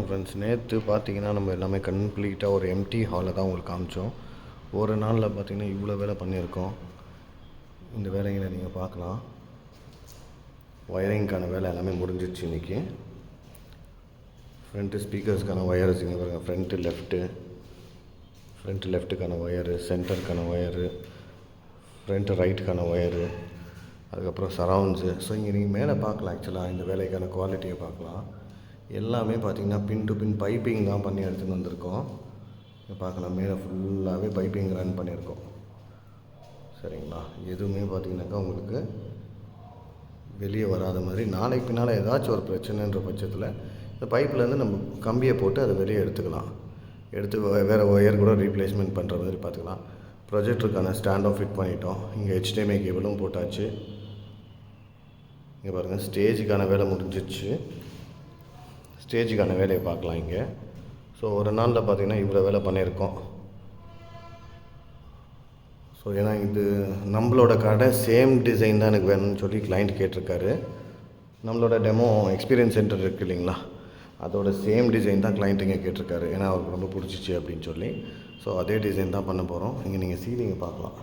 Friends, நேற்று பார்த்தீங்கன்னா நம்ம எல்லாமே கம்ப்ளீட்டாக ஒரு எம்டி ஹாலை தான் உங்களுக்கு காமிச்சோம். ஒரு நாளில் பார்த்தீங்கன்னா இவ்வளோ வேலை பண்ணியிருக்கோம். இந்த வேலைகளை நீங்கள் பார்க்கலாம். ஒயரிங்க்கான வேலை எல்லாமே முடிஞ்சிடுச்சு இன்றைக்கி. ஃப்ரண்ட்டு ஸ்பீக்கர்ஸ்க்கான ஒயர்ஸ் இங்கே பாருங்கள். ஃப்ரண்ட்டு லெஃப்ட்டுக்கான ஒயரு, சென்டருக்கான ஒயரு, ஃப்ரண்ட்டு ரைட்டுக்கான ஒயரு, அதுக்கப்புறம் சரவுண்ட்ஸு. ஸோ இங்கே நீங்கள் மேலே பார்க்கலாம். ஆக்சுவலாக இந்த வேலைக்கான குவாலிட்டியை பார்க்கலாம். எல்லாமே பார்த்திங்கன்னா பின் டு பின் பைப்பிங் தான் பண்ணி எடுத்துகிட்டு வந்திருக்கோம். பார்க்கலாம், மேலே ஃபுல்லாகவே பைப்பிங் ரன் பண்ணியிருக்கோம். சரிங்களா? எதுவுமே பார்த்திங்கனாக்கா உங்களுக்கு வெளியே வராத மாதிரி. நாளைக்கு பின்னால் ஏதாச்சும் ஒரு பிரச்சனைன்ற பட்சத்தில் இந்த பைப்லேருந்து நம்ம கம்பியை போட்டு அதை வெளியே எடுத்துக்கலாம். எடுத்து வேறு ஒயர் கூட ரீப்ளேஸ்மெண்ட் பண்ணுற மாதிரி பார்த்துக்கலாம். ப்ரொஜெக்டருக்கான ஸ்டாண்டும் ஃபிட் பண்ணிட்டோம். இங்கே HDMI கேபிளும் போட்டாச்சு. இங்கே பாருங்கள், ஸ்டேஜுக்கான வேலை முடிஞ்சிடுச்சு. ஸ்டேஜுக்கான வேலையை பார்க்கலாம் இங்கே. ஸோ ஒரு நாளில் பார்த்திங்கன்னா இவ்வளோ வேலை பண்ணியிருக்கோம். ஸோ ஏன்னா இது நம்மளோட கடை சேம் டிசைன் தான் எனக்கு வேணும்னு சொல்லி கிளைண்ட் கேட்டிருக்காரு. நம்மளோட டெமோ எக்ஸ்பீரியன்ஸ் சென்டர் இருக்குது இல்லைங்களா, அதோட சேம் டிசைன் தான் கிளைண்ட்டுங்க கேட்டிருக்காரு. ஏன்னா அவருக்கு ரொம்ப பிடிச்சிச்சு அப்படின்னு சொல்லி. ஸோ அதே டிசைன் தான் பண்ண போகிறோம். இங்கே நீங்கள் சீலிங்கை பார்க்கலாம்.